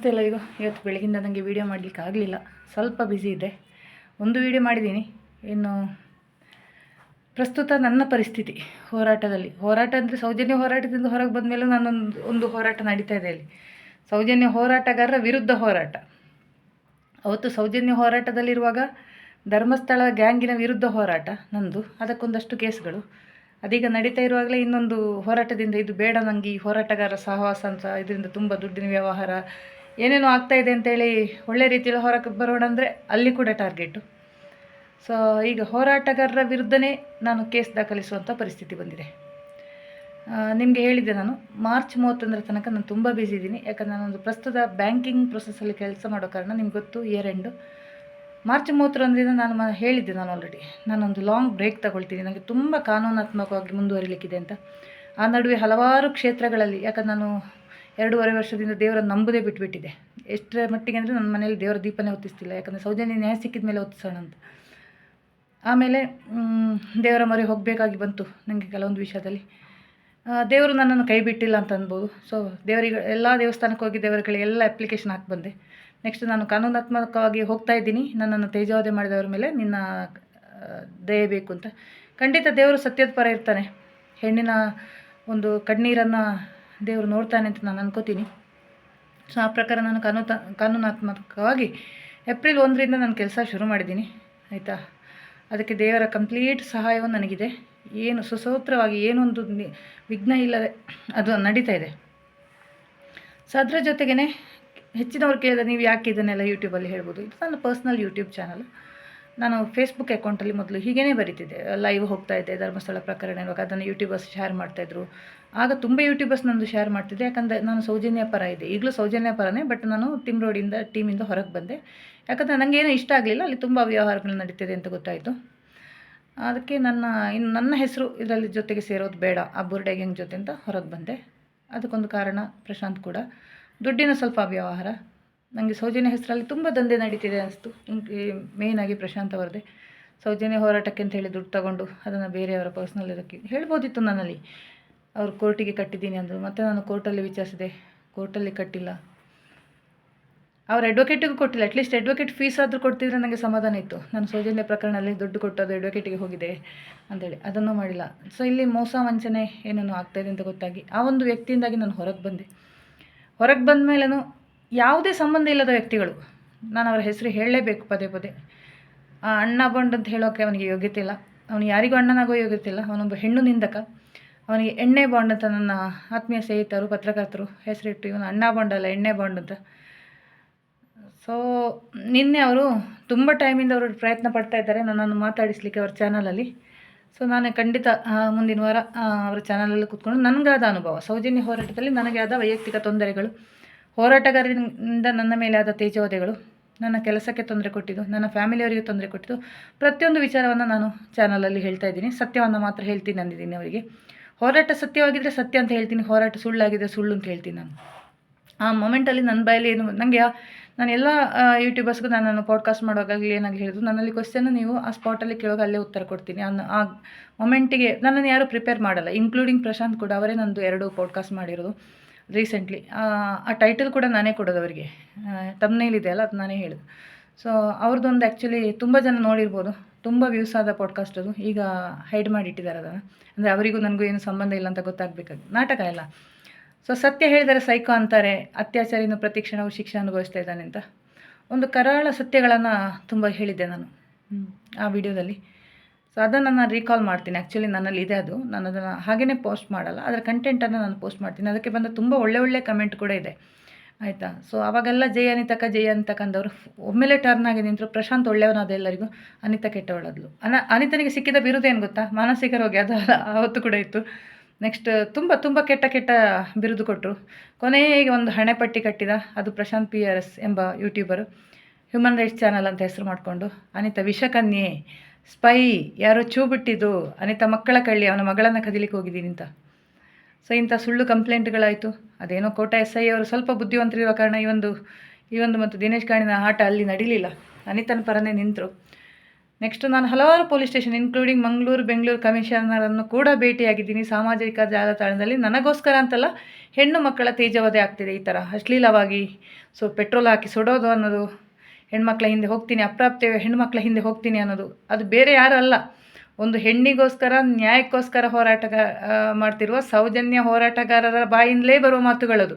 ನಮಸ್ತೆ ಎಲ್ಲರಿಗೂ. ಇವತ್ತು ಬೆಳಗಿಂದ ನನಗೆ ವೀಡಿಯೋ ಮಾಡಲಿಕ್ಕೆ ಆಗಲಿಲ್ಲ, ಸ್ವಲ್ಪ ಬ್ಯುಸಿ ಇದೆ. ಒಂದು ವೀಡಿಯೋ ಮಾಡಿದ್ದೀನಿ. ಇನ್ನು ಪ್ರಸ್ತುತ ನನ್ನ ಪರಿಸ್ಥಿತಿ ಹೋರಾಟ ಅಂದರೆ ಸೌಜನ್ಯ ಹೋರಾಟದಿಂದ ಹೊರಗೆ ಬಂದ ಮೇಲೂ ಒಂದು ಹೋರಾಟ ನಡೀತಾ ಇದೆ ಅಲ್ಲಿ. ಸೌಜನ್ಯ ಹೋರಾಟಗಾರರ ವಿರುದ್ಧ ಹೋರಾಟ. ಅವತ್ತು ಸೌಜನ್ಯ ಹೋರಾಟದಲ್ಲಿರುವಾಗ ಧರ್ಮಸ್ಥಳ ಗ್ಯಾಂಗಿನ ವಿರುದ್ಧ ಹೋರಾಟ ನಂದು, ಅದಕ್ಕೊಂದಷ್ಟು ಕೇಸ್ಗಳು. ಅದೀಗ ನಡೀತಾ ಇರುವಾಗಲೇ ಇನ್ನೊಂದು ಹೋರಾಟದಿಂದ ಇದು ಬೇಡ ನನಗೆ ಈ ಹೋರಾಟಗಾರ ಸಹವಾಸ ಅಂತ, ಇದರಿಂದ ತುಂಬ ದುಡ್ಡಿನ ವ್ಯವಹಾರ ಏನೇನೋ ಆಗ್ತಾಯಿದೆ ಅಂತೇಳಿ ಒಳ್ಳೆ ರೀತಿಯಲ್ಲಿ ಹೊರಗೆ ಬರೋಣ ಅಂದರೆ ಅಲ್ಲಿ ಕೂಡ ಟಾರ್ಗೆಟು. ಸೊ ಈಗ ಹೋರಾಟಗಾರರ ವಿರುದ್ಧನೇ ನಾನು ಕೇಸ್ ದಾಖಲಿಸುವಂಥ ಪರಿಸ್ಥಿತಿ ಬಂದಿದೆ. ನಿಮಗೆ ಹೇಳಿದ್ದೆ, ನಾನು ಮಾರ್ಚ್ 31 ತನಕ ನಾನು ತುಂಬ ಬ್ಯುಸಿ ಇದ್ದೀನಿ. ಯಾಕಂದರೆ ನಾನೊಂದು ಪ್ರಸ್ತುತ ಬ್ಯಾಂಕಿಂಗ್ ಪ್ರೊಸೆಸ್ಸಲ್ಲಿ ಕೆಲಸ ಮಾಡೋ ಕಾರಣ, ನಿಮ್ಗೆ ಗೊತ್ತು, ಇಯರ್ ಎಂಡು. ಮಾರ್ಚ್ 31 ನಾನು ಹೇಳಿದ್ದೆ, ನಾನು ಆಲ್ರೆಡಿ ನಾನೊಂದು ಲಾಂಗ್ ಬ್ರೇಕ್ ತಗೊಳ್ತೀನಿ, ನನಗೆ ತುಂಬ ಕಾನೂನಾತ್ಮಕವಾಗಿ ಮುಂದುವರಿಲಿಕ್ಕಿದೆ ಅಂತ. ಆ ನಡುವೆ ಹಲವಾರು ಕ್ಷೇತ್ರಗಳಲ್ಲಿ, ಯಾಕಂದ್ರೆ ನಾನು 2.5 ವರ್ಷದಿಂದ ದೇವರನ್ನು ನಂಬುದೇ ಬಿಟ್ಟುಬಿಟ್ಟಿದ್ದೆ. ಎಷ್ಟರ ಮಟ್ಟಿಗೆ ಅಂದರೆ ನನ್ನ ಮನೇಲಿ ದೇವರ ದೀಪನೇ ಹೊತ್ತಿಸ್ತಿಲ್ಲ, ಯಾಕಂದರೆ ಸೌಜನ್ಯ ನ್ಯಾಯ ಸಿಕ್ಕಿದ ಮೇಲೆ ಹೊತ್ತಿಸೋಣ ಅಂತ. ಆಮೇಲೆ ದೇವರ ಮೊರೆ ಹೋಗಬೇಕಾಗಿ ಬಂತು ನನಗೆ ಕೆಲವೊಂದು ವಿಷಯದಲ್ಲಿ. ದೇವರು ನನ್ನನ್ನು ಕೈ ಬಿಟ್ಟಿಲ್ಲ ಅಂತ ಅನ್ಬೋದು. ಸೊ ದೇವರಿಗೆ ಎಲ್ಲ ದೇವಸ್ಥಾನಕ್ಕೆ ಹೋಗಿ ದೇವರುಗಳಿಗೆಲ್ಲ ಅಪ್ಲಿಕೇಶನ್ ಹಾಕಿ ಬಂದೆ. ನೆಕ್ಸ್ಟ್ ನಾನು ಕಾನೂನಾತ್ಮಕವಾಗಿ ಹೋಗ್ತಾ ಇದ್ದೀನಿ. ನನ್ನನ್ನು ತೇಜಾವಧೆ ಮಾಡಿದವರ ಮೇಲೆ ನಿನ್ನ ದಯೆ ಬೇಕು ಅಂತ. ಖಂಡಿತ ದೇವರು ಸತ್ಯದ ಪರ ಇರ್ತಾನೆ, ಹೆಣ್ಣಿನ ಒಂದು ಕಣ್ಣೀರನ್ನು ದೇವರು ನೋಡ್ತಾನೆ ಅಂತ ನಾನು ಅನ್ಕೋತೀನಿ. ಸೊ ಆ ಪ್ರಕಾರ ನಾನು ಕಾನೂನಾತ್ಮಕವಾಗಿ ಏಪ್ರಿಲ್ 1ರಿಂದ ನಾನು ಕೆಲಸ ಶುರು ಮಾಡಿದ್ದೀನಿ, ಆಯಿತಾ. ಅದಕ್ಕೆ ದೇವರ ಕಂಪ್ಲೀಟ್ ಸಹಾಯವು ನನಗಿದೆ. ಏನು ಸುಸೂತ್ರವಾಗಿ ಏನೊಂದು ವಿಘ್ನ ಇಲ್ಲದೆ ಅದು ನಡೀತಾ ಇದೆ. ಸೊ ಅದರ ಜೊತೆಗೇ ಹೆಚ್ಚಿನವ್ರು ಕೇಳಿದ್ರೆ ನೀವು ಯಾಕೆ ಇದನ್ನೆಲ್ಲ ಯೂಟ್ಯೂಬಲ್ಲಿ ಹೇಳ್ಬೋದು. ಇದು ನನ್ನ ಪರ್ಸ್ನಲ್ ಯೂಟ್ಯೂಬ್ ಚಾನಲ್. ನಾನು ಫೇಸ್ಬುಕ್ ಅಕೌಂಟಲ್ಲಿ ಮೊದಲು ಹೀಗೇ ಬರೀತಿದ್ದೆ, ಲೈವ್ ಹೋಗ್ತಾಯಿದ್ದೆ. ಧರ್ಮಸ್ಥಳ ಪ್ರಕರಣ ಇರುವಾಗ ಅದನ್ನು ಯೂಟ್ಯೂಬರ್ಸ್ ಶೇರ್ ಮಾಡ್ತಾಯಿದ್ರು. ಆಗ ತುಂಬ ಯೂಟ್ಯೂಬರ್ಸ್ ನಂದು ಶೇರ್ ಮಾಡ್ತಿದ್ದೆ, ಯಾಕಂದರೆ ನಾನು ಸೌಜನ್ಯ ಪರ ಇದೆ. ಈಗಲೂ ಸೌಜನ್ಯ ಪರನೇ, ಬಟ್ ನಾನು ಟೀಮಿಂದ ಹೊರಗೆ ಬಂದೆ. ಯಾಕಂದರೆ ನನಗೇನು ಇಷ್ಟ ಆಗಲಿಲ್ಲ, ಅಲ್ಲಿ ತುಂಬ ವ್ಯವಹಾರಗಳು ನಡೀತಿದೆ ಅಂತ ಗೊತ್ತಾಯಿತು. ಅದಕ್ಕೆ ನನ್ನ ಹೆಸರು ಇದರಲ್ಲಿ ಜೊತೆಗೆ ಸೇರೋದು ಬೇಡ, ಆ ಬುರ್ಡೆ ಗ್ಯಾಂಗ್ ಜೊತೆ ಅಂತ ಹೊರಗೆ ಬಂದೆ. ಅದಕ್ಕೊಂದು ಕಾರಣ ಪ್ರಶಾಂತ್ ಕೂಡ, ದುಡ್ಡಿನ ಸ್ವಲ್ಪ ವ್ಯವಹಾರ. ನನಗೆ ಸೌಜನ್ಯ ಹೆಸರಲ್ಲಿ ತುಂಬ ದಂಧೆ ನಡೀತಿದೆ ಅನಿಸ್ತು. ಮೇಯ್ನಾಗಿ ಪ್ರಶಾಂತ್ ಅವರದೇ. ಸೌಜನ್ಯ ಹೋರಾಟಕ್ಕೆ ಅಂತ ಹೇಳಿ ದುಡ್ಡು ತಗೊಂಡು ಅದನ್ನು ಬೇರೆಯವರ ಪರ್ಸ್ನಲ್ ಇದಕ್ಕೆ ಹೇಳ್ಬೋದಿತ್ತು ನನ್ನಲ್ಲಿ. ಅವರು ಕೋರ್ಟಿಗೆ ಕಟ್ಟಿದ್ದೀನಿ ಅಂದರು. ಮತ್ತು ನಾನು ಕೋರ್ಟಲ್ಲಿ ವಿಚಾರಿಸಿದೆ, ಕೋರ್ಟಲ್ಲಿ ಕಟ್ಟಿಲ್ಲ. ಅವ್ರ ಅಡ್ವೊಕೇಟಿಗೂ ಕೊಟ್ಟಿಲ್ಲ. ಅಟ್ಲೀಸ್ಟ್ ಅಡ್ವೊಕೇಟ್ ಫೀಸ್ ಆದರೂ ಕೊಡ್ತಿದ್ರೆ ನನಗೆ ಸಮಾಧಾನ ಇತ್ತು. ನಾನು ಸೌಜನ್ಯ ಪ್ರಕರಣದಲ್ಲಿ ದುಡ್ಡು ಕೊಟ್ಟದು ಅಡ್ವೊಕೇಟಿಗೆ ಹೋಗಿದೆ ಅಂತೇಳಿ, ಅದನ್ನು ಮಾಡಿಲ್ಲ. ಸೊ ಇಲ್ಲಿ ಮೋಸ ವಂಚನೆ ಏನೇನೋ ಆಗ್ತಾಯಿದೆ ಅಂತ ಗೊತ್ತಾಗಿ ಆ ಒಂದು ವ್ಯಕ್ತಿಯಿಂದಾಗಿ ನಾನು ಹೊರಗೆ ಬಂದೆ. ಹೊರಗೆ ಬಂದ ಮೇಲೂ ಯಾವುದೇ ಸಂಬಂಧ ಇಲ್ಲದ ವ್ಯಕ್ತಿಗಳು, ನಾನು ಅವರ ಹೆಸರು ಹೇಳಲೇಬೇಕು ಪದೇ ಪದೇ. ಆ ಅಣ್ಣ ಬಂಡ್ ಅಂತ ಹೇಳೋಕ್ಕೆ ಅವನಿಗೆ ಯೋಗ್ಯತೆ ಇಲ್ಲ. ಅವನು ಯಾರಿಗೂ ಅಣ್ಣನಾಗೋ ಯೋಗ್ಯತೆ ಇಲ್ಲ. ಅವನೊಬ್ಬ ಹೆಣ್ಣು ನಿಂದಕ. ಅವನಿಗೆ ಎಣ್ಣೆ ಬಾಂಡ್ ಅಂತ ನನ್ನ ಆತ್ಮೀಯ ಸ್ನೇಹಿತರು ಪತ್ರಕರ್ತರು ಹೆಸರಿಟ್ಟು, ಇವನು ಅಣ್ಣ ಬಾಂಡ್ ಅಲ್ಲ ಎಣ್ಣೆ ಬಾಂಡ್ ಅಂತ. ಸೊ ನಿನ್ನೆ ಅವರು ತುಂಬ ಟೈಮಿಂದ ಅವರು ಪ್ರಯತ್ನ ಪಡ್ತಾ ಇದ್ದಾರೆ ನನ್ನನ್ನು ಮಾತಾಡಿಸಲಿಕ್ಕೆ ಅವ್ರ ಚಾನಲಲ್ಲಿ. ಸೊ ನಾನು ಖಂಡಿತ ಮುಂದಿನ ವಾರ ಅವರ ಚಾನಲಲ್ಲಿ ಕೂತ್ಕೊಂಡು ನನಗಾದ ಅನುಭವ, ಸೌಜನ್ಯ ಹೋರಾಟದಲ್ಲಿ ನನಗೆ ಆದ ವೈಯಕ್ತಿಕ ತೊಂದರೆಗಳು, ಹೋರಾಟಗಾರರಿಂದ ನನ್ನ ಮೇಲೆ ಆದ ತೇಜೋವಧೆಗಳು, ನನ್ನ ಕೆಲಸಕ್ಕೆ ತೊಂದರೆ ಕೊಟ್ಟಿದ್ದು, ನನ್ನ ಫ್ಯಾಮಿಲಿಯವರಿಗೆ ತೊಂದರೆ ಕೊಟ್ಟಿದ್ದು, ಪ್ರತಿಯೊಂದು ವಿಚಾರವನ್ನು ನಾನು ಚಾನಲಲ್ಲಿ ಹೇಳ್ತಾ ಇದ್ದೀನಿ. ಸತ್ಯವನ್ನು ಮಾತ್ರ ಹೇಳ್ತೀನಿ ಅಂದಿದ್ದೀನಿ ಅವರಿಗೆ. ಹೋರಾಟ ಸತ್ಯವಾಗಿದ್ದರೆ ಸತ್ಯ ಅಂತ ಹೇಳ್ತೀನಿ, ಹೋರಾಟ ಸುಳ್ಳಾಗಿದ್ದರೆ ಸುಳ್ಳು ಅಂತ ಹೇಳ್ತೀನಿ ನಾನು. ಆ ಮೊಮೆಂಟಲ್ಲಿ ನನ್ನ ಬಾಯಲ್ಲಿ ಏನು ನನಗೆ ನಾನು ಎಲ್ಲ ಯೂಟ್ಯೂಬರ್ಸ್ಗೂ ನಾನು ಪಾಡ್ಕಾಸ್ಟ್ ಮಾಡುವಾಗಲಿ ಏನಾಗಲಿ ಹೇಳಿದ್ರು, ನನ್ನಲ್ಲಿ ಕ್ವಶನ್ನು ನೀವು ಆ ಸ್ಪಾಟಲ್ಲಿ ಕೇಳುವಾಗ ಅಲ್ಲೇ ಉತ್ತರ ಕೊಡ್ತೀನಿ. ಆ ಮೊಮೆಂಟಿಗೆ ನನ್ನನ್ನು ಯಾರೂ ಪ್ರಿಪೇರ್ ಮಾಡಲ್ಲ, ಇನ್ಕ್ಲೂಡಿಂಗ್ ಪ್ರಶಾಂತ್ ಕೂಡ. ಅವರೇ ನಂದು 2 ಪಾಡ್ಕಾಸ್ಟ್ ಮಾಡಿರೋದು ರೀಸೆಂಟ್ಲಿ. ಆ ಟೈಟಲ್ ಕೂಡ ನಾನೇ ಕೊಡೋದು ಅವರಿಗೆ, ತಮ್ನೇಲಿದೆ ಅಲ್ಲ, ಅದು ನಾನೇ ಹೇಳೋದು. ಸೊ ಅವ್ರದ್ದೊಂದು ಆ್ಯಕ್ಚುಲಿ ತುಂಬ ಜನ ನೋಡಿರ್ಬೋದು, ತುಂಬ ವ್ಯೂಸ್ ಆದ ಪಾಡ್ಕಾಸ್ಟ್ ಅದು. ಈಗ ಹೈಡ್ ಮಾಡಿಟ್ಟಿದ್ದಾರೆ ಅದನ್ನು, ಅಂದರೆ ಅವರಿಗೂ ನನಗೂ ಏನು ಸಂಬಂಧ ಇಲ್ಲ ಅಂತ ಗೊತ್ತಾಗಬೇಕಾಗಿ. ನಾಟಕ ಎಲ್ಲ. ಸೊ ಸತ್ಯ ಹೇಳಿದರೆ ಸೈಕೋ ಅಂತಾರೆ, ಅತ್ಯಾಚಾರಿನ ಪ್ರತಿ ಕ್ಷಣವೂ ಶಿಕ್ಷೆ ಅನುಭವಿಸ್ತಾ ಇದ್ದಾನೆ ಅಂತ ಒಂದು ಕರಾಳ ಸತ್ಯಗಳನ್ನು ತುಂಬ ಹೇಳಿದ್ದೆ ನಾನು ಆ ವಿಡಿಯೋದಲ್ಲಿ. ಸೊ ಅದನ್ನು ನಾನು ರೀಕಾಲ್ ಮಾಡ್ತೀನಿ. ಆ್ಯಕ್ಚುಲಿ ನನ್ನಲ್ಲಿ ಇದೆ ಅದು, ನಾನು ಅದನ್ನು ಹಾಗೇ ಪೋಸ್ಟ್ ಮಾಡಲ್ಲ, ಅದರ ಕಂಟೆಂಟನ್ನು ನಾನು ಪೋಸ್ಟ್ ಮಾಡ್ತೀನಿ. ಅದಕ್ಕೆ ಬಂದ ತುಂಬ ಒಳ್ಳೆ ಕಮೆಂಟ್ ಕೂಡ ಇದೆ, ಆಯಿತಾ. ಸೊ ಅವಾಗೆಲ್ಲ ಜಯ ಅನಿತಕ್ಕ ಅಂದವರು ಒಮ್ಮೆಲೆ ಟರ್ನ್ ಆಗಿ ನಿಂತರು. ಪ್ರಶಾಂತ್ ಒಳ್ಳೆಯವನಾದ ಎಲ್ಲರಿಗೂ, ಅನಿತಾ ಕೆಟ್ಟವಳದ್ಲು. ಅನಿತನಿಗೆ ಸಿಕ್ಕಿದ ಬಿರುದೇನು ಗೊತ್ತಾ, ಮಾನಸಿಕ ರೋಗಿ. ಅದು ಆವತ್ತು ಕೂಡ ಇತ್ತು. ನೆಕ್ಸ್ಟ್ ತುಂಬ ಕೆಟ್ಟ ಬಿರುದು ಕೊಟ್ಟರು. ಕೊನೆಗೆ ಒಂದು ಹಣೆಪಟ್ಟಿ ಕಟ್ಟಿದ, ಅದು ಪ್ರಶಾಂತ್ PRS ಎಂಬ ಯೂಟ್ಯೂಬರು, ಹ್ಯೂಮನ್ ರೈಟ್ಸ್ ಚಾನಲ್ ಅಂತ ಹೆಸರು ಮಾಡಿಕೊಂಡು. ಅನಿತಾ ವಿಷಕನ್ಯೆ, ಸ್ಪೈ, ಯಾರೋ ಚೂ ಬಿಟ್ಟಿದ್ದು, ಅನಿತಾ ಮಕ್ಕಳ ಕಳ್ಳಿ, ಅವನ ಮಗಳನ್ನು ಕದಿಲಿಕ್ಕೆ ಹೋಗಿದ್ದೀನಿ ಅಂತ. ಸೊ ಇಂಥ ಸುಳ್ಳು ಕಂಪ್ಲೇಂಟ್ಗಳಾಯಿತು. ಅದೇನೋ ಕೋಟ SI ಅವರು ಸ್ವಲ್ಪ ಬುದ್ಧಿವಂತರಿರೋ ಕಾರಣ ಈ ಒಂದು ಮತ್ತು ದಿನೇಶ್ ಕಾಣಿನ ಆಟ ಅಲ್ಲಿ ನಡೀಲಿಲ್ಲ. ಅನಿತನ ಪರನೇ ನಿಂತರು. ನೆಕ್ಸ್ಟ್ ನಾನು ಹಲವಾರು police station including Mangaluru Bengaluru ಕಮಿಷನರನ್ನು ಕೂಡ ಭೇಟಿಯಾಗಿದ್ದೀನಿ. ಸಾಮಾಜಿಕ ಜಾಲತಾಣದಲ್ಲಿ ನನಗೋಸ್ಕರ ಅಂತಲ್ಲ, ಹೆಣ್ಣು ಮಕ್ಕಳ ತೇಜವಧೆ ಆಗ್ತಿದೆ ಈ ಥರ ಅಶ್ಲೀಲವಾಗಿ. ಪೆಟ್ರೋಲ್ ಹಾಕಿ ಸುಡೋದು ಅನ್ನೋದು, ಹೆಣ್ಮಕ್ಳ ಹಿಂದೆ ಹೋಗ್ತೀನಿ, ಅಪ್ರಾಪ್ತ ಹೆಣ್ಮಕ್ಳ ಹಿಂದೆ ಹೋಗ್ತೀನಿ ಅನ್ನೋದು, ಅದು ಬೇರೆ ಯಾರು ಅಲ್ಲ, ಒಂದು ಹೆಣ್ಣಿಗೋಸ್ಕರ ನ್ಯಾಯಕ್ಕೋಸ್ಕರ ಹೋರಾಟ ಮಾಡ್ತಿರುವ ಸೌಜನ್ಯ ಹೋರಾಟಗಾರರ ಬಾಯಿಂದಲೇ ಬರುವ ಮಾತುಗಳದು.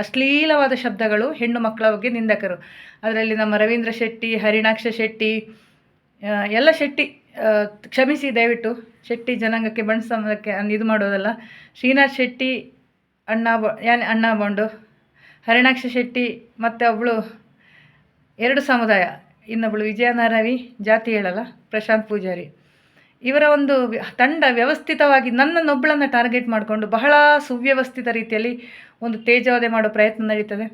ಅಶ್ಲೀಲವಾದ ಶಬ್ದಗಳು, ಹೆಣ್ಣು ಮಕ್ಕಳ ಬಗ್ಗೆ ನಿಂದಕರು. ಅದರಲ್ಲಿ ನಮ್ಮ ರವೀಂದ್ರ ಶೆಟ್ಟಿ, ಹರಿಣಾಕ್ಷ ಶೆಟ್ಟಿ, ಎಲ್ಲ ಶೆಟ್ಟಿ, ಕ್ಷಮಿಸಿ ದಯವಿಟ್ಟು, ಶೆಟ್ಟಿ ಜನಾಂಗಕ್ಕೆ ಬಣ್ಸೋದಕ್ಕೆ ಇದು ಮಾಡೋದಲ್ಲ. ಶ್ರೀನಾಥ್ ಶೆಟ್ಟಿ ಅಣ್ಣ ಬಾಂಡು, ಹರಿಣಾಕ್ಷ ಶೆಟ್ಟಿ ಮತ್ತು ಒಬ್ಬಳು 2 ಸಮುದಾಯ, ಇನ್ನೊಬ್ಬಳು ವಿಜಯನಾರವಿ, ಜಾತಿ ಹೇಳಲ್ಲ, ಪ್ರಶಾಂತ್ ಪೂಜಾರಿ, ಇವರ ಒಂದು ತಂಡ ವ್ಯವಸ್ಥಿತವಾಗಿ ನನ್ನನ್ನೊಬ್ಬಳನ್ನು ಟಾರ್ಗೆಟ್ ಮಾಡಿಕೊಂಡು ಬಹಳ ಸುವ್ಯವಸ್ಥಿತ ರೀತಿಯಲ್ಲಿ ಒಂದು ತೇಜವಧೆ ಮಾಡೋ ಪ್ರಯತ್ನ ನಡೀತದೆ.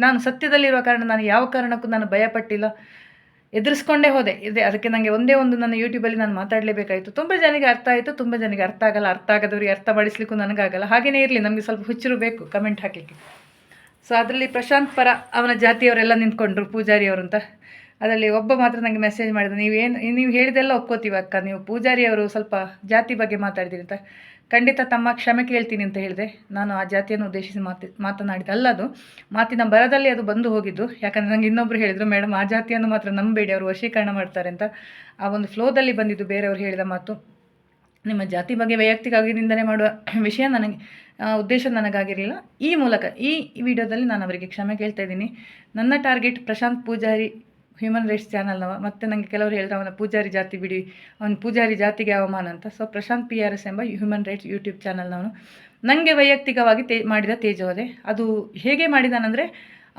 ನಾನು ಸತ್ಯದಲ್ಲಿರುವ ಕಾರಣ ನಾನು ಯಾವ ಕಾರಣಕ್ಕೂ ನಾನು ಭಯಪಟ್ಟಿಲ್ಲ, ಎದುರಿಸ್ಕೊಂಡೇ ಹೋದೆ. ಅದಕ್ಕೆ ನನಗೆ ಒಂದೇ ಒಂದು ನನ್ನ ಯೂಟ್ಯೂಬಲ್ಲಿ ನಾನು ಮಾತಾಡಲೇಬೇಕಾಯಿತು. ತುಂಬ ಜನರಿಗೆ ಅರ್ಥ ಆಯಿತು, ತುಂಬ ಜನರಿಗೆ ಅರ್ಥ ಆಗಲ್ಲ. ಅರ್ಥ ಆಗದವ್ರಿಗೆ ಅರ್ಥ ಮಾಡಿಸ್ಲಿಕ್ಕೂ ನನಗಾಗಲ್ಲ. ಹಾಗೆಯೇ ಇರಲಿ, ನಮಗೆ ಸ್ವಲ್ಪ ಹುಚ್ಚರು ಬೇಕು ಕಮೆಂಟ್ ಹಾಕಲಿಕ್ಕೆ. ಅದರಲ್ಲಿ ಪ್ರಶಾಂತ್ ಪರ ಅವನ ಜಾತಿಯವರೆಲ್ಲ ನಿಂತ್ಕೊಂಡ್ರು, ಪೂಜಾರಿಯವರು ಅಂತ. ಅದರಲ್ಲಿ ಒಬ್ಬ ಮಾತ್ರ ನನಗೆ ಮೆಸೇಜ್ ಮಾಡಿದ, ನೀವು ಹೇಳಿದೆಲ್ಲ ಒಪ್ಕೋತೀವಿ ಅಕ್ಕ, ನೀವು ಪೂಜಾರಿಯವರು ಸ್ವಲ್ಪ ಜಾತಿ ಬಗ್ಗೆ ಮಾತಾಡಿದ್ದೀರಿ ಅಂತ. ಖಂಡಿತ ತಮ್ಮ ಕ್ಷಮೆ ಕೇಳ್ತೀನಿ ಅಂತ ಹೇಳಿದೆ. ನಾನು ಆ ಜಾತಿಯನ್ನು ಉದ್ದೇಶಿಸಿ ಮಾತನಾಡಿದಲ್ಲ, ಅದು ಮಾತಿನ ಬರದಲ್ಲಿ ಅದು ಬಂದು ಹೋಗಿದ್ದು. ಯಾಕಂದರೆ ನನಗೆ ಇನ್ನೊಬ್ಬರು ಹೇಳಿದರು, ಮೇಡಮ್ ಆ ಜಾತಿಯನ್ನು ಮಾತ್ರ ನಂಬೇಡಿ, ಅವರು ವಶೀಕರಣ ಮಾಡ್ತಾರೆ ಅಂತ. ಆ ಒಂದು ಫ್ಲೋದಲ್ಲಿ ಬಂದಿದ್ದು ಬೇರೆಯವರು ಹೇಳಿದ ಮಾತು. ನಿಮ್ಮ ಜಾತಿ ಬಗ್ಗೆ ವೈಯಕ್ತಿಕವಾಗಿ ನಿಂದನೆ ಮಾಡುವ ವಿಷಯ ನನಗೆ ಉದ್ದೇಶ ನನಗಾಗಿರಲಿಲ್ಲ. ಈ ಮೂಲಕ ಈ ವಿಡಿಯೋದಲ್ಲಿ ನಾನು ಅವರಿಗೆ ಕ್ಷಮೆ ಕೇಳ್ತಾ ಇದ್ದೀನಿ. ನನ್ನ target Prashanth Poojary, human rights ಚಾನಲ್ನವ. ಮತ್ತು ನನಗೆ ಕೆಲವರು ಹೇಳಿದ್ರು, ಅವನ ಪೂಜಾರಿ ಜಾತಿ ಬಿಡಿ, ಅವನ ಪೂಜಾರಿ ಜಾತಿಗೆ ಅವಮಾನ ಅಂತ. ಪ್ರಶಾಂತ್ PRS ಎಂಬ ಹ್ಯೂಮನ್ ರೈಟ್ಸ್ ಯೂಟ್ಯೂಬ್ ಚಾನಲ್ನವನು ನನಗೆ ವೈಯಕ್ತಿಕವಾಗಿ ಮಾಡಿದ ತೇಜವಧೆ. ಅದು ಹೇಗೆ ಮಾಡಿದಾನಂದರೆ,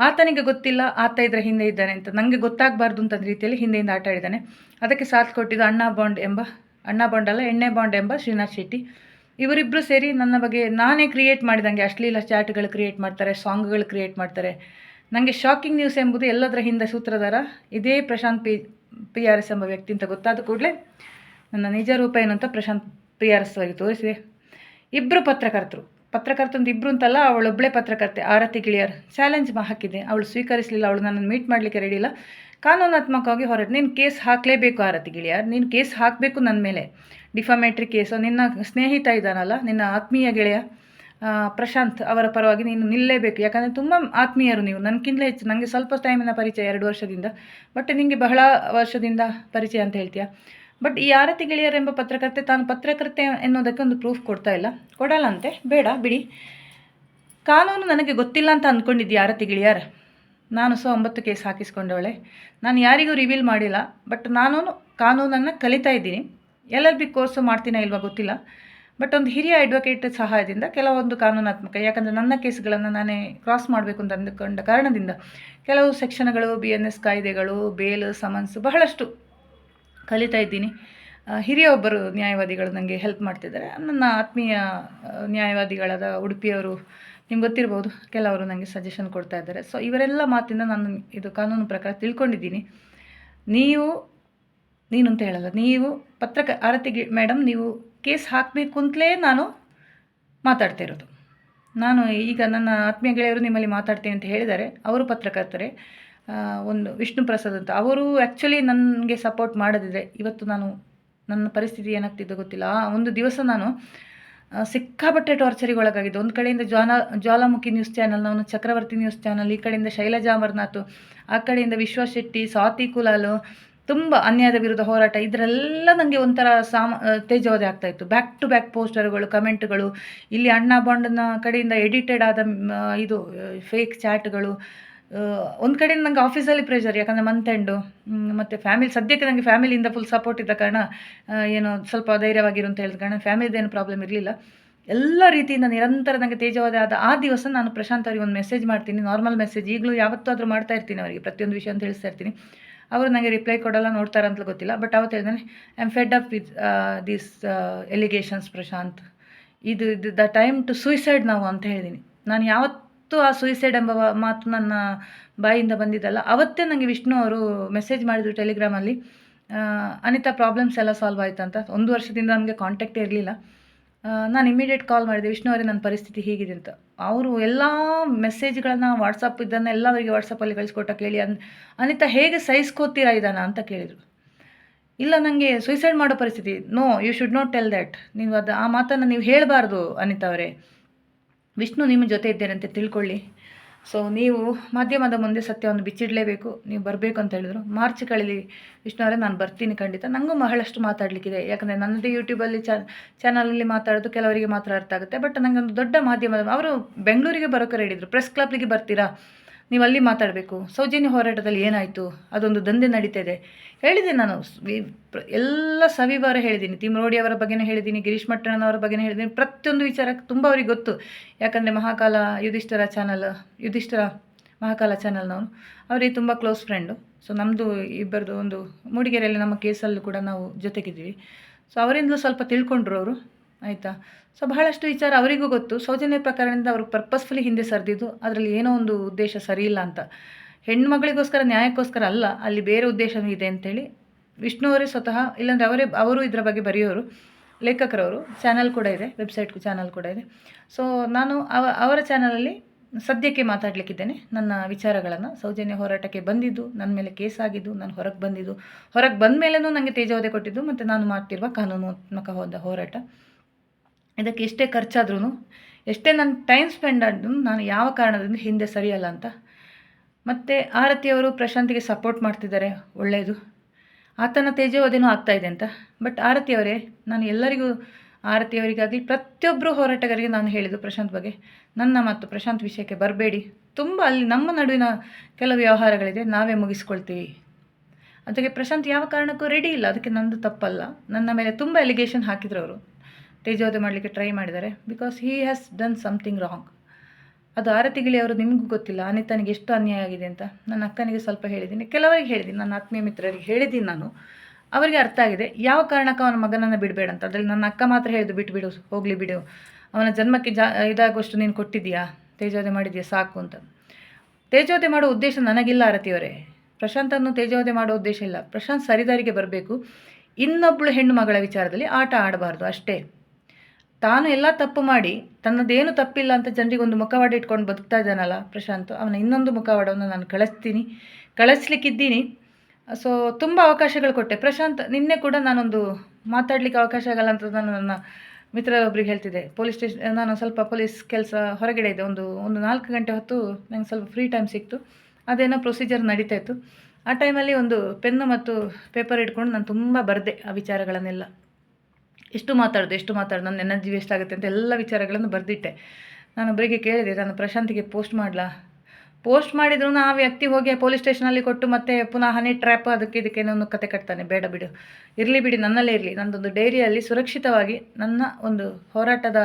ಆತನಿಗೆ ಗೊತ್ತಿಲ್ಲ ಆತ ಇದರ ಹಿಂದೆ ಇದ್ದಾನೆ ಅಂತ, ನನಗೆ ಗೊತ್ತಾಗಬಾರ್ದು ಅಂತ ರೀತಿಯಲ್ಲಿ ಹಿಂದೆಯಿಂದ ಆಟ ಆಡಿದ್ದಾನೆ. ಅದಕ್ಕೆ ಸಾಥ್ ಕೊಟ್ಟಿದ್ದು ಅಣ್ಣ ಬಾಂಡ್ ಅಲ್ಲ, ಎಣ್ಣೆ ಬಾಂಡ್ ಎಂಬ ಶ್ರೀನಾಥ್ ಶೆಟ್ಟಿ. ಇವರಿಬ್ಬರು ಸೇರಿ ನನ್ನ ಬಗ್ಗೆ ನಾನೇ ಕ್ರಿಯೇಟ್ ಮಾಡಿದಂಗೆ ಅಶ್ಲೀಲ ಚಾಟ್ಗಳು ಕ್ರಿಯೇಟ್ ಮಾಡ್ತಾರೆ, ಸಾಂಗ್ಗಳು ಕ್ರಿಯೇಟ್ ಮಾಡ್ತಾರೆ. ನನಗೆ ಶಾಕಿಂಗ್ ನ್ಯೂಸ್ ಎಂಬುದು ಎಲ್ಲದರ ಹಿಂದೆ ಸೂತ್ರಧಾರ ಇದೇ ಪ್ರಶಾಂತ್ PRS ಎಂಬ ವ್ಯಕ್ತಿ ಅಂತ ಗೊತ್ತಾದ ಕೂಡಲೇ ನನ್ನ ನಿಜ ರೂಪ ಏನು ಅಂತ ಪ್ರಶಾಂತ್ PRS ಅವರಿಗೆ ತೋರಿಸಿದೆ. ಇಬ್ಬರು ಪತ್ರಕರ್ತರು ಅಂತ ಇಬ್ಬರು ಅಂತಲ್ಲ, ಅವಳೊಬ್ಬಳೇ ಪತ್ರಕರ್ತೆ, ಆರತಿ ಗಿಳಿಯರ್. ಚಾಲೆಂಜ್ ಹಾಕಿದೆ, ಅವಳು ಸ್ವೀಕರಿಸಲಿಲ್ಲ. ಅವಳು ನನ್ನನ್ನು ಮೀಟ್ ಮಾಡಲಿಕ್ಕೆ ರೆಡಿ ಇಲ್ಲ. ಕಾನೂನಾತ್ಮಕವಾಗಿ ಹೊರಟು, ನೀನು ಕೇಸ್ ಹಾಕಲೇಬೇಕು ಆರತಿ ಗಿಳಿಯರ್, ನೀನು ಕೇಸ್ ಹಾಕಬೇಕು ನನ್ನ ಮೇಲೆ, ಡಿಫಾಮೇಟ್ರಿ ಕೇಸು. ನಿನ್ನ ಸ್ನೇಹಿತ ಇದ್ದಾನಲ್ಲ, ನಿನ್ನ ಆತ್ಮೀಯ ಗೆಳೆಯ ಪ್ರಶಾಂತ್ ಅವರ ಪರವಾಗಿ ನೀನು ನಿಲ್ಲೇಬೇಕು. ಯಾಕಂದರೆ ತುಂಬ ಆತ್ಮೀಯರು ನೀವು, ನನಗಿಂತಲೇ ಹೆಚ್ಚು. ನನಗೆ ಸ್ವಲ್ಪ ಟೈಮಿನ ಪರಿಚಯ, 2 ವರ್ಷದಿಂದ, ಬಟ್ ನಿಮಗೆ ಬಹಳ ವರ್ಷದಿಂದ ಪರಿಚಯ ಅಂತ ಹೇಳ್ತೀಯ. ಬಟ್ ಈ ಆರತಿ ಗೆಳೆಯರ್ ಎಂಬ ಪತ್ರಕರ್ತೆ ತಾನು ಪತ್ರಕರ್ತೆ ಎನ್ನುವುದಕ್ಕೆ ಒಂದು ಪ್ರೂಫ್ ಕೊಡಲ್ಲ ಅಂತೆ. ಬೇಡ ಬಿಡಿ, ಕಾನೂನು ನನಗೆ ಗೊತ್ತಿಲ್ಲ ಅಂತ ಅಂದ್ಕೊಂಡಿದ್ದೆ ಆರತಿ ಗೆಳೆಯರ್. ನಾನು 9 ಕೇಸ್ ಹಾಕಿಸ್ಕೊಂಡವಳೆ. ನಾನು ಯಾರಿಗೂ ರಿವೀಲ್ ಮಾಡಿಲ್ಲ, ಬಟ್ ನಾನು ಕಾನೂನನ್ನು ಕಲಿತಾ ಇದ್ದೀನಿ. LLB ಕೋರ್ಸು ಮಾಡ್ತೀನೋ ಇಲ್ವಾ ಗೊತ್ತಿಲ್ಲ, ಬಟ್ ಒಂದು ಹಿರಿಯ ಅಡ್ವೊಕೇಟ್ ಸಹಾಯದಿಂದ ಕೆಲವೊಂದು ಕಾನೂನಾತ್ಮಕ, ಯಾಕಂದರೆ ನನ್ನ ಕೇಸ್ಗಳನ್ನು ನಾನೇ ಕ್ರಾಸ್ ಮಾಡಬೇಕು ಅಂತ ಅಂದುಕೊಂಡ ಕಾರಣದಿಂದ ಕೆಲವು ಸೆಕ್ಷನ್ಗಳು, BNS ಕಾಯ್ದೆಗಳು, ಬೇಲ್, ಸಮನ್ಸು ಬಹಳಷ್ಟು ಕಲಿತಾ ಇದ್ದೀನಿ. ಹಿರಿಯ ಒಬ್ಬರು ನ್ಯಾಯವಾದಿಗಳು ನನಗೆ ಹೆಲ್ಪ್ ಮಾಡ್ತಿದ್ದಾರೆ. ನನ್ನ ಆತ್ಮೀಯ ನ್ಯಾಯವಾದಿಗಳಾದ ಉಡುಪಿಯವರು, ನಿಮ್ಗೆ ಗೊತ್ತಿರ್ಬೋದು, ಕೆಲವರು ನನಗೆ ಸಜೆಷನ್ ಕೊಡ್ತಾ ಇದ್ದಾರೆ. ಇವರೆಲ್ಲ ಮಾತಿಂದ ನಾನು ಇದು ಕಾನೂನು ಪ್ರಕಾರ ತಿಳ್ಕೊಂಡಿದ್ದೀನಿ. ನೀನು ಅಂತ ಹೇಳಲ್ಲ, ನೀವು ಆರತಿ ಮೇಡಮ್, ನೀವು ಕೇಸ್ ಹಾಕಬೇಕು ಅಂತಲೇ ನಾನು ಮಾತಾಡ್ತಾ ಇರೋದು. ನಾನು ಈಗ ನನ್ನ ಆತ್ಮೀಯ ಗೆಳೆಯರು ನಿಮ್ಮಲ್ಲಿ ಮಾತಾಡ್ತೀನಿ ಅಂತ ಹೇಳಿದ್ದಾರೆ. ಅವರು ಪತ್ರಕರ್ತರೆ, ಒಂದು ವಿಷ್ಣು ಪ್ರಸಾದ್ ಅಂತ. ಅವರು ಆ್ಯಕ್ಚುಲಿ ನನಗೆ ಸಪೋರ್ಟ್ ಮಾಡೋದಿದೆ ಇವತ್ತು ನನ್ನ ಪರಿಸ್ಥಿತಿ ಏನಾಗ್ತಿದ್ದೋ ಗೊತ್ತಿಲ್ಲ. ಒಂದು ದಿವಸ ನಾನು ಸಿಕ್ಕಾಪಟ್ಟೆ ಟಾರ್ಚರಿಗೆ ಒಳಗಾಗಿದ್ದು. ಒಂದು ಕಡೆಯಿಂದ ಜ್ವಾಲಾಮುಖಿ ನ್ಯೂಸ್ ಚಾನಲ್ನವನು, ಚಕ್ರವರ್ತಿ ನ್ಯೂಸ್ ಚಾನಲ್, ಈ ಕಡೆಯಿಂದ ಶೈಲಜಾ ಅಮರ್ನಾಥ್, ಆ ಕಡೆಯಿಂದ ವಿಶ್ವಾಸ್ ಶೆಟ್ಟಿ, ಸ್ವಾತಿ ಕುಲಾಲು, ತುಂಬ ಅನ್ಯಾಯದ ವಿರುದ್ಧ ಹೋರಾಟ. ಇದರೆಲ್ಲ ನನಗೆ ಒಂಥರ ತೇಜವಧೆ ಆಗ್ತಾಯಿತ್ತು. ಬ್ಯಾಕ್ ಟು ಬ್ಯಾಕ್ ಪೋಸ್ಟರ್ಗಳು, ಕಮೆಂಟ್ಗಳು, ಇಲ್ಲಿ ಅಣ್ಣ ಬಾಂಡ್ನ ಕಡೆಯಿಂದ ಎಡಿಟೆಡ್ ಆದ ಇದು ಫೇಕ್ ಚಾಟ್ಗಳು. ಒಂದು ಕಡೆಯಿಂದ ನನಗೆ ಆಫೀಸಲ್ಲಿ ಪ್ರೆಷರ್, ಯಾಕಂದರೆ ಮಂತ್ ಎಂಡು, ಮತ್ತು ಸದ್ಯಕ್ಕೆ ನನಗೆ ಫ್ಯಾಮಿಲಿಯಿಂದ ಫುಲ್ ಸಪೋರ್ಟ್ ಇದ್ದ ಕಾರಣ ಏನೋ ಸ್ವಲ್ಪ ಧೈರ್ಯವಾಗಿರು ಅಂತ ಹೇಳಿದ ಕಾರಣ ಫ್ಯಾಮಿಲಿದೇನು ಪ್ರಾಬ್ಲಮ್ ಇರಲಿಲ್ಲ. ಎಲ್ಲ ರೀತಿಯಿಂದ ನಿರಂತರ ನನಗೆ ತೇಜವಧೆ ಆದ ಆ ದಿವಸ ನಾನು ಪ್ರಶಾಂತ್ ಅವರಿಗೆ ಒಂದು ಮೆಸೇಜ್ ಮಾಡ್ತೀನಿ, ನಾರ್ಮಲ್ ಮೆಸೇಜ್. ಈಗಲೂ ಯಾವತ್ತಾದರೂ ಮಾಡ್ತಾ ಇರ್ತೀನಿ ಅವರಿಗೆ, ಪ್ರತಿಯೊಂದು ವಿಷಯ ಅಂತ ತಿಳಿಸ್ತಾ ಇರ್ತೀನಿ. ಅವರು ನನಗೆ ರಿಪ್ಲೈ ಕೊಡಲ್ಲ, ನೋಡ್ತಾರಂತಲೂ ಗೊತ್ತಿಲ್ಲ. ಬಟ್ ಅವತ್ತು ಹೇಳಿದಾನೆ, I am fed up with this allegations Prashanth, ಇದು ದ ಟೈಮ್ ಟು ಸೂಯಿಸೈಡ್ ನಾವು ಅಂತ ಹೇಳಿದ್ದೀನಿ. ನಾನು ಯಾವತ್ತೂ ಆ ಸೂಯಿಸೈಡ್ ಎಂಬ ಮಾತು ನನ್ನ ಬಾಯಿಂದ ಬಂದಿದ್ದಲ್ಲ. ಅವತ್ತೇ ನನಗೆ ವಿಷ್ಣು ಅವರು ಮೆಸೇಜ್ ಮಾಡಿದರು ಟೆಲಿಗ್ರಾಮಲ್ಲಿ, ಅನಿತಾ ಪ್ರಾಬ್ಲಮ್ಸ್ ಎಲ್ಲ ಸಾಲ್ವ್ ಆಯ್ತು ಅಂತ. 1 ವರ್ಷದಿಂದ ನನಗೆ ಕಾಂಟ್ಯಾಕ್ಟೇ ಇರಲಿಲ್ಲ. ನಾನು ಇಮಿಡಿಯೇಟ್ ಕಾಲ್ ಮಾಡಿದೆ, ವಿಷ್ಣು ಅವರೇ ನನ್ನ ಪರಿಸ್ಥಿತಿ ಹೀಗಿದೆ ಅಂತ. ಅವರು ಎಲ್ಲ ಮೆಸೇಜ್ಗಳನ್ನು ವಾಟ್ಸಪ್ ಇದನ್ನು ಎಲ್ಲ ಅವರಿಗೆ ವಾಟ್ಸಪ್ಪಲ್ಲಿ ಕಳಿಸ್ಕೊಟ್ಟ. ಕೇಳಿ ಅನಿತಾ ಹೇಗೆ ಸಹಿಸ್ಕೋತೀರಾ ಇದನ್ನು ಅಂತ ಕೇಳಿದರು. ಇಲ್ಲ ನನಗೆ ಸೂಸೈಡ್ ಮಾಡೋ ಪರಿಸ್ಥಿತಿ. No, you should not tell that. ನೀವು ಆ ಮಾತನ್ನು ನೀವು ಹೇಳಬಾರ್ದು ಅನಿತಾ ಅವರೇ. ವಿಷ್ಣು ನಿಮ್ಮ ಜೊತೆ ಇದ್ದೇನೆ ಅಂತ ತಿಳ್ಕೊಳ್ಳಿ. ಸೊ ನೀವು ಮಾಧ್ಯಮದ ಮುಂದೆ ಸತ್ಯವನ್ನು ಬಿಚ್ಚಿಡಲೇಬೇಕು. ನೀವು ಬರಬೇಕು ಅಂತ ಹೇಳಿದ್ರು. ಮಾರ್ಚ್ ಕಳೀಲಿ ವಿಷ್ಣು ಅವರೇ, ನಾನು ಬರ್ತೀನಿ ಖಂಡಿತ. ನನಗೂ ಬಹಳಷ್ಟು ಮಾತಾಡಲಿಕ್ಕಿದೆ. ಯಾಕಂದರೆ ನನ್ನದೇ ಯೂಟ್ಯೂಬಲ್ಲಿ ಚಾನಲಲ್ಲಿ ಮಾತಾಡೋದು ಕೆಲವರಿಗೆ ಮಾತ್ರ ಅರ್ಥ ಆಗುತ್ತೆ. ಬಟ್ ನನಗೆ ಒಂದು ದೊಡ್ಡ ಮಾಧ್ಯಮದ ಅವರು ಬೆಂಗಳೂರಿಗೆ ಬರೋಕೆ ಹೇಳಿದರು. ಪ್ರೆಸ್ ಕ್ಲಬ್ಗೆ ಬರ್ತೀರಾ, ನೀವು ಅಲ್ಲಿ ಮಾತಾಡಬೇಕು. ಸೌಜನ್ಯ ಹೋರಾಟದಲ್ಲಿ ಏನಾಯಿತು, ಅದೊಂದು ದಂಧೆ ನಡೀತಾ ಇದೆ ಹೇಳಿದ್ದೀನಿ ನಾನು. ಎಲ್ಲ ಸವಿವಾರ ಹೇಳಿದ್ದೀನಿ. ತಿಮ್ರೋಡಿ ಅವರ ಬಗ್ಗೆನೇ ಹೇಳಿದ್ದೀನಿ, ಗಿರೀಶ್ ಮಟ್ಟಣ್ಣನವರ ಬಗ್ಗೆನೇ ಹೇಳಿದ್ದೀನಿ. ಪ್ರತಿಯೊಂದು ವಿಚಾರ ತುಂಬ ಅವ್ರಿಗೆ ಗೊತ್ತು. ಯಾಕಂದರೆ ಮಹಾಕಾಲ ಯುಧಿಷ್ಠಿರ ಮಹಾಕಾಲ ಚಾನಲ್ನವರು ಅವರಿಗೆ ತುಂಬ ಕ್ಲೋಸ್ ಫ್ರೆಂಡು. ಸೊ ನಮ್ಮದು ಇಬ್ಬರದು ಒಂದು ಮೂಡಿಗೆರೆಯಲ್ಲಿ ನಮ್ಮ ಕೇಸಲ್ಲೂ ಕೂಡ ನಾವು ಜೊತೆಗಿದ್ದೀವಿ. ಸೊ ಅವರಿಂದಲೂ ಸ್ವಲ್ಪ ತಿಳ್ಕೊಂಡ್ರು ಅವರು, ಆಯಿತಾ. ಸೊ ಬಹಳಷ್ಟು ವಿಚಾರ ಅವರಿಗೂ ಗೊತ್ತು. ಸೌಜನ್ಯ ಪ್ರಕರಣದಿಂದ ಅವರು ಪರ್ಪಸ್ಫುಲಿ ಹಿಂದೆ ಸರಿದಿದ್ದು, ಅದರಲ್ಲಿ ಏನೋ ಒಂದು ಉದ್ದೇಶ ಸರಿಯಿಲ್ಲ ಅಂತ. ಹೆಣ್ಮಗಳಿಗೋಸ್ಕರ, ನ್ಯಾಯಕ್ಕೋಸ್ಕರ ಅಲ್ಲ, ಅಲ್ಲಿ ಬೇರೆ ಉದ್ದೇಶವೂ ಇದೆ ಅಂತೇಳಿ ವಿಷ್ಣು ಅವರೇ ಸ್ವತಃ, ಇಲ್ಲಾಂದರೆ ಅವರು ಇದರ ಬಗ್ಗೆ ಬರೆಯೋರು, ಲೇಖಕರವರು. ಚಾನಲ್ ಕೂಡ ಇದೆ, ವೆಬ್ಸೈಟ್ ಚಾನಲ್ ಕೂಡ ಇದೆ. ಸೊ ನಾನು ಅವರ ಚಾನಲಲ್ಲಿ ಸದ್ಯಕ್ಕೆ ಮಾತಾಡಲಿಕ್ಕಿದ್ದೇನೆ ನನ್ನ ವಿಚಾರಗಳನ್ನು. ಸೌಜನ್ಯ ಹೋರಾಟಕ್ಕೆ ಬಂದಿದ್ದು, ನನ್ನ ಮೇಲೆ ಕೇಸ್ ಆಗಿದ್ದು, ನಾನು ಹೊರಗೆ ಬಂದಿದ್ದು, ಹೊರಗೆ ಬಂದ ಮೇಲೂ ನನಗೆ ತೇಜೋವಧೆ ಕೊಟ್ಟಿದ್ದು, ಮತ್ತು ನಾನು ಮಾಡ್ತಿರುವ ಕಾನೂನಾತ್ಮಕ ಹೋರಾಟ. ಇದಕ್ಕೆ ಎಷ್ಟೇ ಖರ್ಚಾದ್ರೂ, ಎಷ್ಟೇ ನನ್ನ ಟೈಮ್ ಸ್ಪೆಂಡ್ ಆದ್ರೂ ನಾನು ಯಾವ ಕಾರಣದಿಂದ ಹಿಂದೆ ಸರಿಯಲ್ಲ ಅಂತ. ಮತ್ತು ಆರತಿಯವರು ಪ್ರಶಾಂತಿಗೆ ಸಪೋರ್ಟ್ ಮಾಡ್ತಿದ್ದಾರೆ, ಒಳ್ಳೆಯದು. ಆತನ ತೇಜೋವಧೆನೂ ಆಗ್ತಾಯಿದೆ ಅಂತ. ಬಟ್ ಆರತಿಯವರೇ, ನಾನು ಎಲ್ಲರಿಗೂ, ಆರತಿಯವರಿಗಾಗಲಿ ಪ್ರತಿಯೊಬ್ಬರು ಹೋರಾಟಗಾರರಿಗೆ ನಾನು ಹೇಳಿದ್ದು ಪ್ರಶಾಂತ್ ಬಗ್ಗೆ, ನನ್ನ ಮತ್ತು ಪ್ರಶಾಂತ್ ವಿಷಯಕ್ಕೆ ಬರಬೇಡಿ. ತುಂಬ ಅಲ್ಲಿ ನಮ್ಮ ನಡುವಿನ ಕೆಲವು ವ್ಯವಹಾರಗಳಿದೆ, ನಾವೇ ಮುಗಿಸ್ಕೊಳ್ತೀವಿ. ಅದಕ್ಕೆ ಪ್ರಶಾಂತ್ ಯಾವ ಕಾರಣಕ್ಕೂ ರೆಡಿ ಇಲ್ಲ. ಅದಕ್ಕೆ ನಂದು ತಪ್ಪಲ್ಲ. ನನ್ನ ಮೇಲೆ ತುಂಬ ಎಲಿಗೇಷನ್ ಹಾಕಿದ್ರು ಅವರು. ತೇಜೋವಧೆ ಮಾಡಲಿಕ್ಕೆ ಟ್ರೈ ಮಾಡಿದ್ದಾರೆ. Because he has done something wrong. ಅದು ಆರತಿಗಿಳಿ ಅವರು ನಿಮಗೂ ಗೊತ್ತಿಲ್ಲ ಅನಿತನಿಗೆ ಎಷ್ಟು ಅನ್ಯಾಯ ಆಗಿದೆ ಅಂತ. ನನ್ನ ಅಕ್ಕನಿಗೆ ಸ್ವಲ್ಪ ಹೇಳಿದ್ದೀನಿ, ಕೆಲವರಿಗೆ ಹೇಳಿದ್ದೀನಿ, ನನ್ನ ಆತ್ಮೀಯ ಮಿತ್ರರಿಗೆ ಹೇಳಿದ್ದೀನಿ ನಾನು. ಅವರಿಗೆ ಅರ್ಥ ಆಗಿದೆ ಯಾವ ಕಾರಣಕ್ಕೆ ಅವನ ಮಗನನ್ನು ಬಿಡಬೇಡ ಅಂತ. ಅದರಲ್ಲಿ ನನ್ನ ಅಕ್ಕ ಮಾತ್ರ ಹೇಳಿದ್ದು, ಬಿಟ್ಟುಬಿಡು, ಹೋಗಲಿ ಬಿಡು, ಅವನ ಜನ್ಮಕ್ಕೆ ಇದಾಗುವಷ್ಟು ನೀನು ಕೊಟ್ಟಿದ್ದೀಯಾ, ತೇಜೋವಧೆ ಮಾಡಿದ್ದೀಯಾ, ಸಾಕು ಅಂತ. ತೇಜೋವಧೆ ಮಾಡೋ ಉದ್ದೇಶ ನನಗಿಲ್ಲ ಆರತಿಯವರೇ. ಪ್ರಶಾಂತನ್ನು ತೇಜೋವಧೆ ಮಾಡೋ ಉದ್ದೇಶ ಇಲ್ಲ. ಪ್ರಶಾಂತ್ ಸರಿದಾರಿಗೆ ಬರಬೇಕು. ಇನ್ನೊಬ್ಬಳು ಹೆಣ್ಣು ಮಗಳ ವಿಚಾರದಲ್ಲಿ ಆಟ ಆಡಬಾರ್ದು ಅಷ್ಟೇ. ತಾನು ಎಲ್ಲ ತಪ್ಪು ಮಾಡಿ ತನ್ನದೇನು ತಪ್ಪಿಲ್ಲ ಅಂತ ಜನರಿಗೊಂದು ಮುಖವಾಡ ಇಟ್ಕೊಂಡು ಬದುಕ್ತಾ ಇದ್ದಾನಲ್ಲ ಪ್ರಶಾಂತ್, ಅವನ ಇನ್ನೊಂದು ಮುಖವಾಡವನ್ನು ನಾನು ಕಳಿಸ್ಲಿಕ್ಕಿದ್ದೀನಿ. ಸೊ ತುಂಬ ಅವಕಾಶಗಳು ಕೊಟ್ಟೆ. ಪ್ರಶಾಂತ್, ನಿನ್ನೆ ಕೂಡ ನಾನೊಂದು ಮಾತಾಡಲಿಕ್ಕೆ ಅವಕಾಶ ಆಗಲ್ಲ ಅಂತ ನಾನು ನನ್ನ ಮಿತ್ರರೊಬ್ಬರಿಗೆ ಹೇಳ್ತಿದ್ದೆ. ಪೊಲೀಸ್ ಸ್ಟೇಷನ್, ನಾನು ಸ್ವಲ್ಪ ಪೊಲೀಸ್ ಕೆಲಸ ಹೊರಗಡೆ ಇದೆ, ಒಂದು 4 ಗಂಟೆ ಹೊತ್ತು ನನಗೆ ಸ್ವಲ್ಪ ಫ್ರೀ ಟೈಮ್ ಸಿಕ್ತು. ಅದೇನೋ ಪ್ರೊಸೀಜರ್ ನಡೀತಾ ಇತ್ತು. ಆ ಟೈಮಲ್ಲಿ ಒಂದು ಪೆನ್ನು ಮತ್ತು ಪೇಪರ್ ಇಟ್ಕೊಂಡು ನಾನು ತುಂಬ ಬರೆದೆ ಆ ವಿಚಾರಗಳನ್ನೆಲ್ಲ. ಎಷ್ಟು ಮಾತಾಡೋದು, ನನ್ನ ಎನರ್ಜಿ ವೇಸ್ಟ್ ಆಗುತ್ತೆ ಅಂತ ಎಲ್ಲ ವಿಚಾರಗಳನ್ನು ಬರೆದಿಟ್ಟೆ. ನಾನು ಒಬ್ಬರಿಗೆ ಕೇಳಿದೆ, ನಾನು ಪ್ರಶಾಂತಿಗೆ ಪೋಸ್ಟ್ ಮಾಡಲಾ? ಪೋಸ್ಟ್ ಮಾಡಿದ್ರು ಆ ವ್ಯಕ್ತಿ ಹೋಗಿ ಪೊಲೀಸ್ ಸ್ಟೇಷನಲ್ಲಿ ಕೊಟ್ಟು ಮತ್ತೆ ಪುನಃ ಹನಿ ಟ್ರ್ಯಾಪ್ ಅದಕ್ಕೆ ಇದಕ್ಕೇನೊಂದು ಕತೆ ಕಟ್ತಾನೆ. ಬೇಡ ಬಿಡು, ಇರಲಿ ಬಿಡಿ, ನನ್ನಲ್ಲೇ ಇರಲಿ. ನನ್ನದೊಂದು ಡೈರಿಯಲ್ಲಿ ಸುರಕ್ಷಿತವಾಗಿ ನನ್ನ ಒಂದು ಹೋರಾಟದ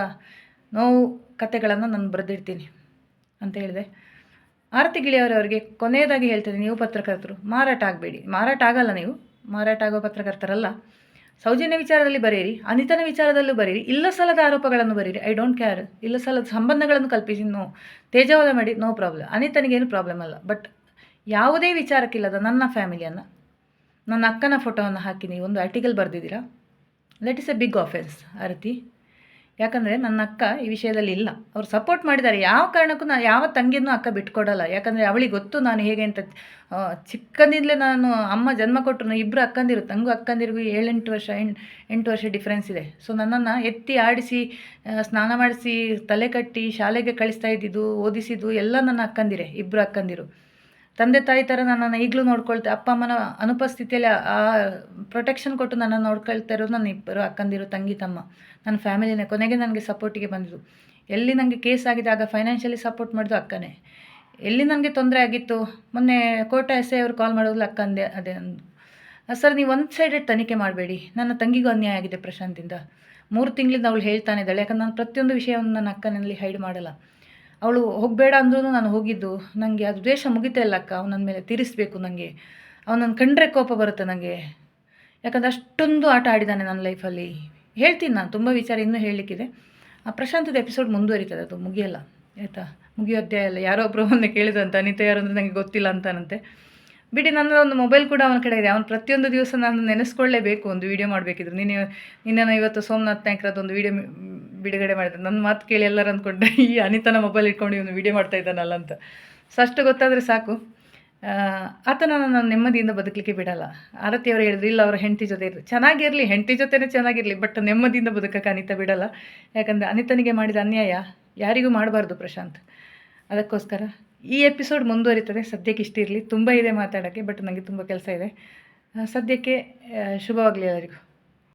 ನೋವು ಕತೆಗಳನ್ನು ನಾನು ಬರೆದಿಡ್ತೀನಿ ಅಂತ ಹೇಳಿದೆ. ಆರತಿ ಗಿಳಿಯವರವರಿಗೆ ಕೊನೆಯದಾಗಿ ಹೇಳ್ತೀನಿ, ನೀವು ಪತ್ರಕರ್ತರು ಮಾರಾಟ ಆಗಬೇಡಿ. ಮಾರಾಟ ಆಗಲ್ಲ, ನೀವು ಮಾರಾಟ ಆಗೋ ಪತ್ರಕರ್ತರಲ್ಲ. ಸೌಜನ್ಯ ವಿಚಾರದಲ್ಲಿ ಬರೆಯಿರಿ, ಅನಿತನ ವಿಚಾರದಲ್ಲೂ ಬರೀರಿ, ಇಲ್ಲ ಸಲ್ಲದ ಆರೋಪಗಳನ್ನು ಬರೀರಿ, ಐ ಡೋಂಟ್ ಕೇರ್. ಇಲ್ಲ ಸಲ್ಲದ ಸಂಬಂಧಗಳನ್ನು ಕಲ್ಪಿಸಿ, ನೋ. ತೇಜೋವಧೆ ಮಾಡಿ, ನೋ ಪ್ರಾಬ್ಲಮ್. ಅನಿತನಿಗೇನು ಪ್ರಾಬ್ಲಮ್ ಅಲ್ಲ. ಬಟ್ ಯಾವುದೇ ವಿಚಾರಕ್ಕಿಲ್ಲದ ನನ್ನ ಫ್ಯಾಮಿಲಿಯನ್ನು, ನನ್ನ ಅಕ್ಕನ ಫೋಟೋವನ್ನು ಹಾಕಿ ನೀವು ಒಂದು ಆರ್ಟಿಕಲ್ ಬರೆದಿದ್ದೀರಾ. That is a big offence Arathi. ಯಾಕಂದರೆ ನನ್ನ ಅಕ್ಕ ಈ ವಿಷಯದಲ್ಲಿ ಇಲ್ಲ, ಅವ್ರು ಸಪೋರ್ಟ್ ಮಾಡಿದ್ದಾರೆ. ಯಾವ ಕಾರಣಕ್ಕೂ ನಾನು ಯಾವ ತಂಗಿಯನ್ನು ಅಕ್ಕ ಬಿಟ್ಕೊಡಲ್ಲ. ಯಾಕಂದರೆ ಅವಳಿಗೆ ಗೊತ್ತು ನಾನು ಹೇಗೆ ಅಂತ. ಚಿಕ್ಕಂದಿದ್ಲೇ ನಾನು ಅಮ್ಮ ಜನ್ಮ ಕೊಟ್ಟರು, ಇಬ್ಬರು ಅಕ್ಕಂದಿರು, ತಂಗು ಅಕ್ಕಂದಿರಿಗೂ 8 ವರ್ಷ ಡಿಫ್ರೆನ್ಸ್ ಇದೆ. ಸೊ ನನ್ನನ್ನು ಎತ್ತಿ ಆಡಿಸಿ, ಸ್ನಾನ ಮಾಡಿಸಿ, ತಲೆ ಕಟ್ಟಿ ಶಾಲೆಗೆ ಕಳಿಸ್ತಾ ಇದ್ದಿದ್ದು, ಓದಿಸಿದ್ದು ಎಲ್ಲ ನನ್ನ ಅಕ್ಕಂದಿರೇ, ಇಬ್ಬರು ಅಕ್ಕಂದಿರು. ತಂದೆ ತಾಯಿ ಥರ ನನ್ನನ್ನು ಈಗಲೂ ನೋಡ್ಕೊಳ್ತಾ, ಅಪ್ಪ ಅಮ್ಮನ ಅನುಪಸ್ಥಿತಿಯಲ್ಲಿ ಆ ಪ್ರೊಟೆಕ್ಷನ್ ಕೊಟ್ಟು ನನ್ನನ್ನು ನೋಡ್ಕೊಳ್ತಾ ಇರೋದು ನನ್ನ ಇಬ್ಬರು ಅಕ್ಕಂದಿರು, ತಂಗಿ ತಮ್ಮ, ನನ್ನ ಫ್ಯಾಮಿಲಿನೇ. ಕೊನೆಗೆ ನನಗೆ ಸಪೋರ್ಟಿಗೆ ಬಂದಿದ್ದು. ಎಲ್ಲಿ ನನಗೆ ಕೇಸ್ ಆಗಿದೆ ಆಗ ಫೈನಾನ್ಷಿಯಲಿ ಸಪೋರ್ಟ್ ಮಾಡಿದ್ದು ಅಕ್ಕನೇ. ಎಲ್ಲಿ ನನಗೆ ತೊಂದರೆ ಆಗಿತ್ತು, ಮೊನ್ನೆ ಕೋಟ ಎಸ್ ಐ ಅವರು ಕಾಲ್ ಮಾಡೋದು ಅಕ್ಕಂದೆ. ಅದೇ ಸರ್, ನೀವು ಒಂದು ಸೈಡೆಡ್ ತನಿಖೆ ಮಾಡಬೇಡಿ, ನನ್ನ ತಂಗಿಗೂ ಅನ್ಯಾಯ ಆಗಿದೆ ಪ್ರಶಾಂತಿಂದ. 3 ತಿಂಗಳಿಂದ ಅವಳು ಹೇಳ್ತಾನೆ ಇದ್ದಾಳೆ. ಯಾಕಂದ್ರೆ ನಾನು ಪ್ರತಿಯೊಂದು ವಿಷಯವನ್ನು ನನ್ನ ಅಕ್ಕನಲ್ಲಿ ಹೈಡ್ ಮಾಡಲ್ಲ. ಅವಳು ಹೋಗಬೇಡ ಅಂದ್ರೂ ನಾನು ಹೋಗಿದ್ದು. ನನಗೆ ಅದು ದ್ವೇಷ ಮುಗಿತಾ ಇಲ್ಲ ಅಕ್ಕ, ಅವ್ನು ನನ್ನ ಮೇಲೆ ತೀರಿಸಬೇಕು. ನನಗೆ ಅವನನ್ನು ಕಂಡ್ರೆ ಕೋಪ ಬರುತ್ತೆ ನನಗೆ. ಯಾಕಂದರೆ ಅಷ್ಟೊಂದು ಆಟ ಆಡಿದ್ದಾನೆ ನನ್ನ ಲೈಫಲ್ಲಿ. ಹೇಳ್ತೀನಿ ನಾನು, ತುಂಬ ವಿಚಾರ ಇನ್ನೂ ಹೇಳಲಿಕ್ಕಿದೆ. ಆ ಪ್ರಶಾಂತದ ಎಪಿಸೋಡ್ ಮುಂದುವರಿತದೆ, ಅದು ಮುಗಿಯಲ್ಲ ಆಯಿತಾ, ಮುಗಿಯೋ ಅಧ್ಯಾಯ ಅಲ್ಲ. ಯಾರೋ ಒಬ್ಬರು ಮೊನ್ನೆ ಕೇಳಿದಂತ, ಅನಿತಾ ಯಾರು ಅಂದರೆ ನನಗೆ ಗೊತ್ತಿಲ್ಲ ಅಂತಾನಂತೆ. ಬಿಡಿ, ನನ್ನ ಒಂದು ಮೊಬೈಲ್ ಕೂಡ ಅವನ ಕಡೆ ಇದೆ. ಅವನು ಪ್ರತಿಯೊಂದು ದಿವಸ ನಾನು ನೆನೆಸ್ಕೊಳ್ಳೇಬೇಕು, ಒಂದು ವೀಡಿಯೋ ಮಾಡಬೇಕಿದ್ರು. ನಿನ್ನೆ ಇವತ್ತು ಸೋಮನಾಥ್ ನಾಯ್ಕರದ್ದು ಒಂದು ವೀಡಿಯೋ ಬಿಡುಗಡೆ ಮಾಡಿದೆ. ನನ್ನ ಮಾತು ಕೇಳಿ ಎಲ್ಲರೂ ಅಂದ್ಕೊಂಡೆ, ಈ ಅನಿತನ ಮೊಬೈಲ್ ಇಟ್ಕೊಂಡು ಇವನು ವೀಡಿಯೋ ಮಾಡ್ತಾ ಇದ್ದಾನಲ್ಲ ಅಂತ. ಸೊ ಅಷ್ಟು ಗೊತ್ತಾದರೆ ಸಾಕು. ಆತನ ನಾನು ನೆಮ್ಮದಿಯಿಂದ ಬದುಕಲಿಕ್ಕೆ ಬಿಡಲ್ಲ. ಆರತಿಯವರು ಹೇಳಿದ್ರು, ಇಲ್ಲ ಅವರ ಹೆಂಡತಿ ಜೊತೆ ಇರಲಿ, ಚೆನ್ನಾಗಿರಲಿ, ಹೆಂಡತಿ ಜೊತೆನೇ ಚೆನ್ನಾಗಿರಲಿ, ಬಟ್ ನೆಮ್ಮದಿಯಿಂದ ಬದುಕಕ್ಕೆ ಅನಿತಾ ಬಿಡಲ್ಲ. ಯಾಕಂದರೆ ಅನಿತನಿಗೆ ಮಾಡಿದ ಅನ್ಯಾಯ ಯಾರಿಗೂ ಮಾಡಬಾರ್ದು ಪ್ರಶಾಂತ್. ಅದಕ್ಕೋಸ್ಕರ ಈ ಎಪಿಸೋಡ್ ಮುಂದುವರಿತದೆ. ಸದ್ಯಕ್ಕೆ ಇಷ್ಟಿರಲಿ. ತುಂಬ ಇದೆ ಮಾತಾಡೋಕ್ಕೆ, ಬಟ್ ನನಗೆ ತುಂಬ ಕೆಲಸ ಇದೆ. ಸದ್ಯಕ್ಕೆ ಶುಭವಾಗಲಿ ಎಲ್ಲರಿಗೂ.